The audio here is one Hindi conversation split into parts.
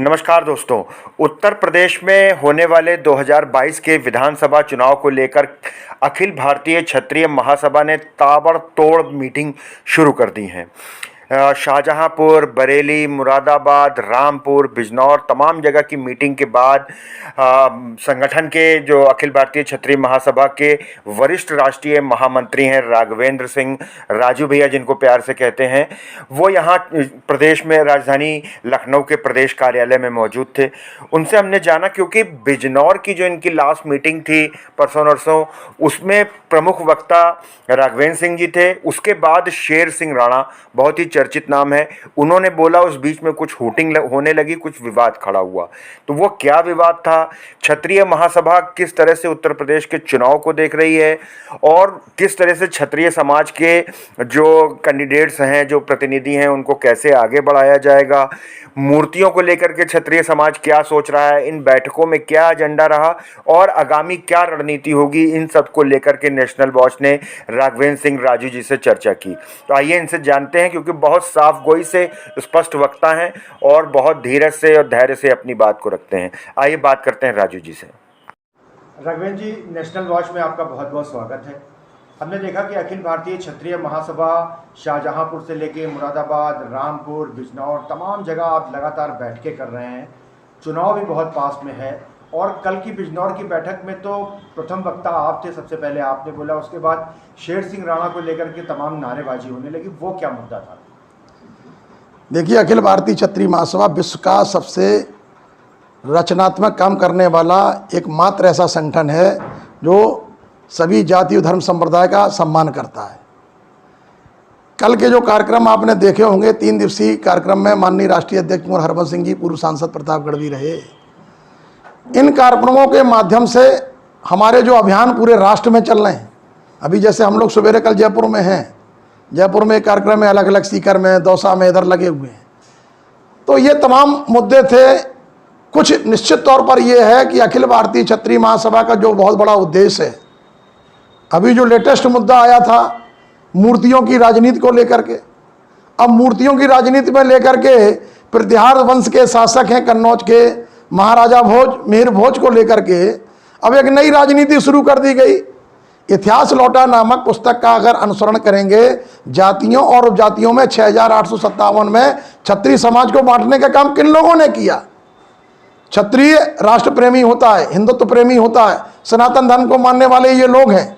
नमस्कार दोस्तों। उत्तर प्रदेश में होने वाले 2022 के विधानसभा चुनाव को लेकर अखिल भारतीय क्षत्रिय महासभा ने ताबड़तोड़ मीटिंग शुरू कर दी है। शाहजहांपुर, बरेली, मुरादाबाद, रामपुर, बिजनौर तमाम जगह की मीटिंग के बाद संगठन के जो अखिल भारतीय क्षत्रिय महासभा के वरिष्ठ राष्ट्रीय महामंत्री हैं राघवेंद्र सिंह, राजू भैया जिनको प्यार से कहते हैं, वो यहाँ प्रदेश में राजधानी लखनऊ के प्रदेश कार्यालय में मौजूद थे। उनसे हमने जाना, क्योंकि बिजनौर की जो इनकी लास्ट मीटिंग थी परसों नरसों, उसमें प्रमुख वक्ता राघवेंद्र सिंह जी थे। उसके बाद शेर सिंह राणा, बहुत ही चर्चित नाम है, उन्होंने बोला। उस बीच में कुछ हूटिंग होने लगी, कुछ विवाद खड़ा हुआ। तो वो क्या विवाद था, क्षत्रिय महासभा किस तरह से उत्तर प्रदेश के चुनाव को देख रही है और किस तरह से क्षत्रिय समाज के जो कैंडिडेट्स हैं, जो प्रतिनिधि हैं, उनको कैसे आगे बढ़ाया जाएगा, मूर्तियों को लेकर के क्षत्रिय समाज क्या सोच रहा है, इन बैठकों में क्या एजेंडा रहा और आगामी क्या रणनीति होगी, इन सब को लेकर के नेशनल वॉच ने राघवेंद्र सिंह राजू जी से चर्चा की। तो आइए इनसे जानते हैं, क्योंकि बहुत साफ गोई से स्पष्ट वक्ता हैं और बहुत धीरज से और धैर्य से अपनी बात को रखते हैं। आइए बात करते हैं राजू जी से। राघवेंद्र जी, नेशनल वॉच में आपका बहुत बहुत स्वागत है। हमने देखा कि अखिल भारतीय क्षत्रिय महासभा शाहजहांपुर से लेके मुरादाबाद, रामपुर, बिजनौर तमाम जगह आप लगातार बैठकें कर रहे हैं। चुनाव भी बहुत पास में है और कल की बिजनौर की बैठक में तो प्रथम वक्ता आप थे, सबसे पहले आपने बोला, उसके बाद शेर सिंह राणा को लेकर के तमाम नारेबाजी होने लगी। वो क्या मुद्दा था? देखिए, अखिल भारतीय क्षत्रिय महासभा विश्व का सबसे रचनात्मक काम करने वाला एकमात्र ऐसा संगठन है जो सभी जाति और धर्म संप्रदाय का सम्मान करता है। कल के जो कार्यक्रम आपने देखे होंगे, 3 दिवसीय कार्यक्रम में माननीय राष्ट्रीय अध्यक्ष कुंवर हरबंस सिंह जी, पूर्व सांसद प्रतापगढ़ भी रहे। इन कार्यक्रमों के माध्यम से हमारे जो अभियान पूरे राष्ट्र में चल रहे हैं, अभी जैसे हम लोग सवेरे कल जयपुर में हैं, जयपुर में एक कार्यक्रम में, अलग अलग सीकर में, दौसा में, इधर लगे हुए हैं। तो ये तमाम मुद्दे थे। कुछ निश्चित तौर पर यह है कि अखिल भारतीय क्षत्रिय महासभा का जो बहुत बड़ा उद्देश्य है, अभी जो लेटेस्ट मुद्दा आया था मूर्तियों की राजनीति को लेकर के, अब मूर्तियों की राजनीति में लेकर के प्रतिहार वंश के शासक हैं कन्नौज के महाराजा भोज, मिहिर भोज को लेकर के अब एक नई राजनीति शुरू कर दी गई। इतिहास लौटा नामक पुस्तक का अगर अनुसरण करेंगे, जातियों और उपजातियों में 6857 में क्षत्रिय समाज को बांटने का काम किन लोगों ने किया? क्षत्रिय राष्ट्र प्रेमी होता है, हिंदुत्व प्रेमी होता है, सनातन धर्म को मानने वाले ये लोग हैं।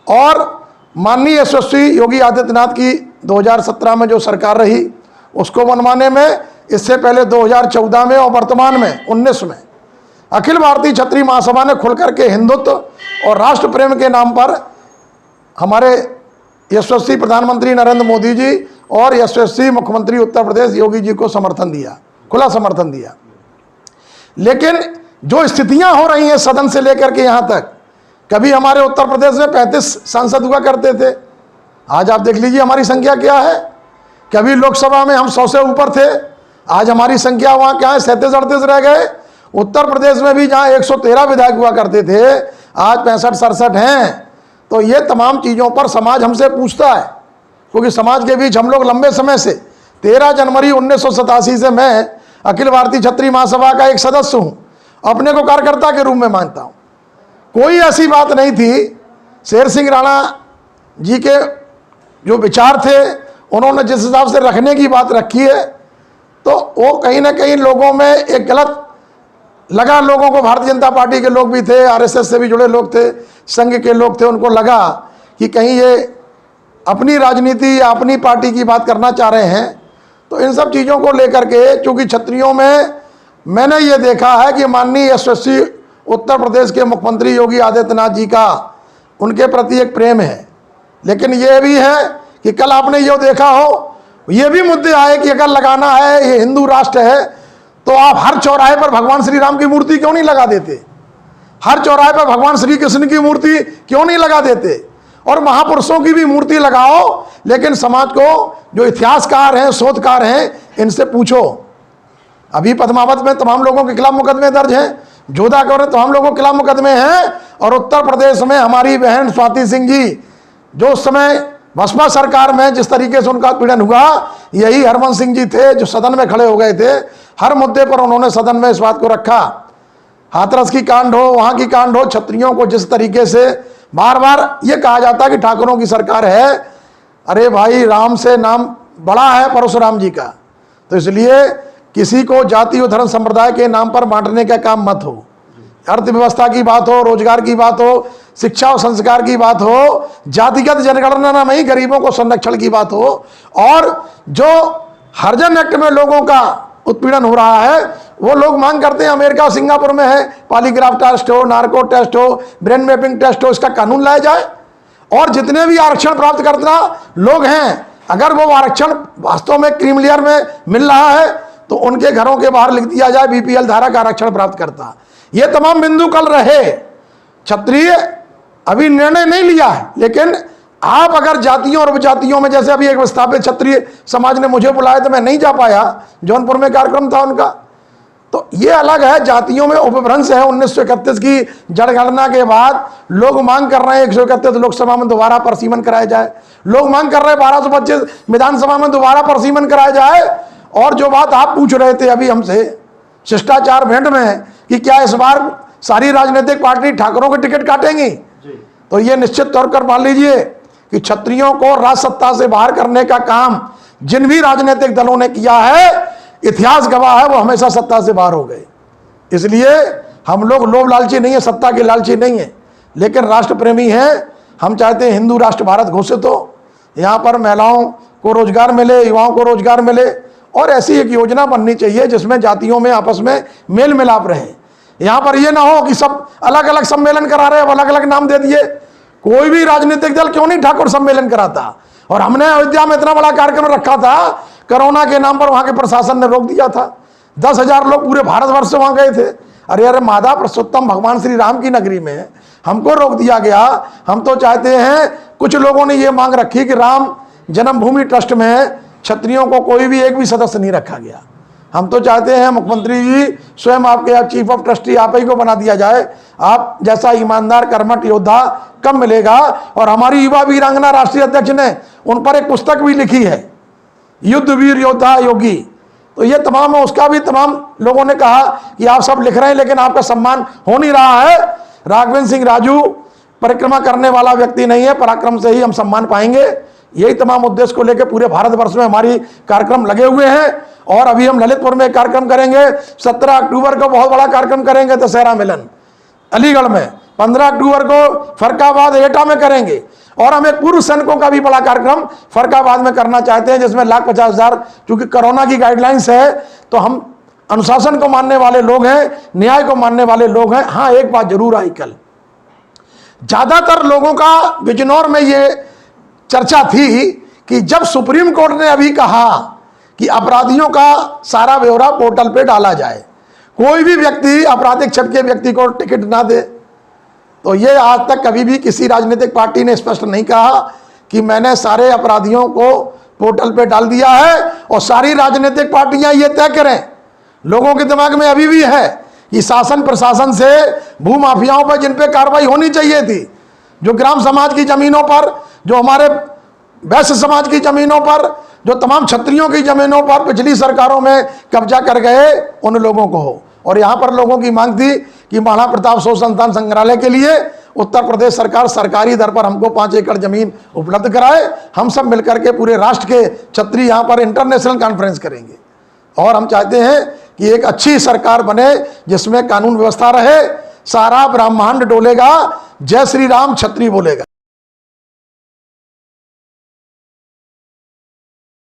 और माननीय यशस्वी योगी आदित्यनाथ की 2017 में जो सरकार रही, उसको मनवाने में इससे पहले 2014 में और वर्तमान में 19 में अखिल भारतीय क्षत्रिय महासभा ने खुल करके हिंदुत्व और राष्ट्र प्रेम के नाम पर हमारे यशस्वी प्रधानमंत्री नरेंद्र मोदी जी और यशस्वी मुख्यमंत्री उत्तर प्रदेश योगी जी को समर्थन दिया, खुला समर्थन दिया। लेकिन जो स्थितियां हो रही हैं सदन से लेकर के यहाँ तक, कभी हमारे उत्तर प्रदेश में 35 सांसद हुआ करते थे, आज आप देख लीजिए हमारी संख्या क्या है। कभी लोकसभा में हम 100 से ऊपर थे, आज हमारी संख्या वहाँ क्या है, 37-38 रह गए। उत्तर प्रदेश में भी जहाँ 113 विधायक हुआ करते थे, आज 65-67 हैं। तो ये तमाम चीज़ों पर समाज हमसे पूछता है, क्योंकि समाज के बीच हम लोग लंबे समय से 13 जनवरी 1987 से मैं अखिल भारतीय क्षत्रिय महासभा का एक सदस्य हूँ, अपने को कार्यकर्ता के रूप में मानता हूँ। कोई ऐसी बात नहीं थी। शेर सिंह राणा जी के जो विचार थे, उन्होंने जिस हिसाब से रखने की बात रखी है, तो वो कहीं ना कहीं लोगों में एक गलत लगा। लोगों को, भारतीय जनता पार्टी के लोग भी थे, आरएसएस से भी जुड़े लोग थे, संघ के लोग थे, उनको लगा कि कहीं ये अपनी राजनीति या अपनी पार्टी की बात करना चाह रहे हैं। तो इन सब चीज़ों को लेकर के, चूँकि क्षत्रियों में मैंने ये देखा है कि माननीय यशस्वी उत्तर प्रदेश के मुख्यमंत्री योगी आदित्यनाथ जी का उनके प्रति एक प्रेम है। लेकिन ये भी है कि कल आपने ये देखा हो, ये भी मुद्दे आए कि अगर लगाना है, ये हिंदू राष्ट्र है, तो आप हर चौराहे पर भगवान श्री राम की मूर्ति क्यों नहीं लगा देते? हर चौराहे पर भगवान श्री कृष्ण की मूर्ति क्यों नहीं लगा देते? और महापुरुषों की भी मूर्ति लगाओ, लेकिन समाज को जो इतिहासकार हैं, शोधकार हैं, इनसे पूछो। अभी पद्मावत में तमाम लोगों के खिलाफ मुकदमे दर्ज हैं, जोधा कौर तमाम लोगों के खिलाफ मुकदमे हैं। और उत्तर प्रदेश में हमारी बहन स्वाति सिंह जी, जो उस समय बसपा सरकार में जिस तरीके से उनका पीड़न हुआ, यही हरवंश सिंह जी थे जो सदन में खड़े हो गए थे। हर मुद्दे पर उन्होंने सदन में इस बात को रखा। हाथरस की कांड हो, वहां की कांड हो, क्षत्रियों को जिस तरीके से बार बार ये कहा जाता कि ठाकुरों की सरकार है, अरे भाई राम से नाम बड़ा है परशुराम जी का। तो इसलिए किसी को जाति और धर्म संप्रदाय के नाम पर बांटने का काम मत हो। अर्थव्यवस्था की बात हो, रोजगार की बात हो, शिक्षा और संस्कार की बात हो, जातिगत जनगणना में ही गरीबों को संरक्षण की बात हो, और जो हरिजन एक्ट में लोगों का उत्पीड़न हो रहा है, वो लोग मांग करते हैं अमेरिका और सिंगापुर में है पॉलीग्राफ टेस्ट हो, नार्को टेस्ट हो, ब्रेन मैपिंग टेस्ट हो, इसका कानून लाया जाए। और जितने भी आरक्षण प्राप्त करता लोग हैं, अगर वो आरक्षण वास्तव में क्रीम लेयर में मिल रहा है तो उनके घरों के बाहर लिख दिया जाए बीपीएल धारा का आरक्षण प्राप्त करता। ये तमाम बिंदु कल रहे। क्षत्रिय अभी निर्णय नहीं लिया है, लेकिन आप अगर जातियों और उपजातियों में, जैसे अभी एक विस्थापित क्षत्रिय समाज ने मुझे बुलाया तो मैं नहीं जा पाया, जौनपुर में कार्यक्रम था उनका, तो ये अलग है। जातियों में उपभ्रंश है। 1931 की जनगणना के बाद लोग मांग कर रहे हैं 131 लोकसभा में दोबारा परिसीमन कराया जाए, लोग मांग कर रहे हैं 1225 विधानसभा में दोबारा परिसीमन कराया जाए। और जो बात आप पूछ रहे थे अभी हमसे शिष्टाचार भेंट में कि क्या इस बार सारी राजनीतिक पार्टी ठाकुरों के टिकट काटेंगी, तो ये निश्चित तौर पर मान लीजिए कि क्षत्रियों को राज सत्ता से बाहर करने का काम जिन भी राजनीतिक दलों ने किया है, इतिहास गवाह है, वो हमेशा सत्ता से बाहर हो गए। इसलिए हम लोग लोभ लालची नहीं है, सत्ता के लालची नहीं है, लेकिन राष्ट्र प्रेमी हैं। हम चाहते हैं हिंदू राष्ट्र भारत घोषित हो, यहाँ पर महिलाओं को रोजगार मिले, युवाओं को रोजगार मिले, और ऐसी एक योजना बननी चाहिए जिसमें जातियों में आपस में मेल मिलाप रहे। यहाँ पर यह ना हो कि सब अलग अलग सम्मेलन करा रहे हैं, अलग अलग नाम दे दिए। कोई भी राजनीतिक दल क्यों नहीं ठाकुर सम्मेलन कराता। और हमने अयोध्या में इतना बड़ा कार्यक्रम रखा था, कोरोना के नाम पर वहां के प्रशासन ने रोक दिया था। 10,000 लोग पूरे भारतवर्ष से वहां गए थे। अरे माधा पुरुषोत्तम भगवान श्री राम की नगरी में हमको रोक दिया गया। हम तो चाहते हैं, कुछ लोगों ने ये मांग रखी कि राम जन्मभूमि ट्रस्ट में क्षत्रियों को कोई भी एक भी सदस्य नहीं रखा गया। हम तो चाहते हैं मुख्यमंत्री जी स्वयं आपके चीफ ऑफ ट्रस्टी आप ही को बना दिया जाए। आप जैसा ईमानदार कर्मठ योद्धा कम मिलेगा। और हमारी युवा वीरांगना राष्ट्रीय अध्यक्ष ने उन पर एक पुस्तक भी लिखी है, युद्ध वीर योद्धा योगी। तो ये तमाम, उसका भी तमाम लोगों ने कहा कि आप सब लिख रहे हैं लेकिन आपका सम्मान हो नहीं रहा है। राघवेंद्र सिंह राजू परिक्रमा करने वाला व्यक्ति नहीं है, पराक्रम से ही हम सम्मान पाएंगे। यही तमाम उद्देश्य को लेकर पूरे भारतवर्ष में हमारी कार्यक्रम लगे हुए हैं। और अभी हम ललितपुर में एक कार्यक्रम करेंगे, 17 अक्टूबर को बहुत बड़ा कार्यक्रम करेंगे दशहरा मिलन अलीगढ़ में, 15 अक्टूबर को फरकाबाद एटा में करेंगे, और हम एक पूर्व सैनिकों का भी बड़ा कार्यक्रम फरकाबाद में करना चाहते हैं जिसमें 1,50,000, क्योंकि कोरोना की गाइडलाइंस है तो हम अनुशासन को मानने वाले लोग हैं, न्याय को मानने वाले लोग हैं। हाँ, एक बात जरूर आई कल, ज्यादातर लोगों का बिजनौर में ये चर्चा थी कि जब सुप्रीम कोर्ट ने अभी कहा कि अपराधियों का सारा ब्यौरा पोर्टल पे डाला जाए, कोई भी व्यक्ति आपराधिक छवि के व्यक्ति को टिकट ना दे, तो ये आज तक कभी भी किसी राजनीतिक पार्टी ने स्पष्ट नहीं कहा कि मैंने सारे अपराधियों को पोर्टल पे डाल दिया है। और सारी राजनीतिक पार्टियां ये तय करें, लोगों के दिमाग में अभी भी है कि शासन प्रशासन से भूमाफियाओं पर जिन पे कार्रवाई होनी चाहिए थी, जो ग्राम समाज की जमीनों पर, जो हमारे वैश्य समाज की जमीनों पर, जो तमाम क्षत्रियों की जमीनों पर पिछली सरकारों में कब्जा कर गए, उन लोगों को हो। और यहाँ पर लोगों की मांग थी कि महाराणा प्रताप शोध संस्थान संग्रहालय के लिए उत्तर प्रदेश सरकार सरकारी दर पर हमको 5 एकड़ जमीन उपलब्ध कराए। हम सब मिलकर के पूरे राष्ट्र के क्षत्रिय यहाँ पर इंटरनेशनल कॉन्फ्रेंस करेंगे। और हम चाहते हैं कि एक अच्छी सरकार बने जिसमें कानून व्यवस्था रहे, सारा ब्रह्मांड डोलेगा, जय श्री राम क्षत्रिय बोलेगा।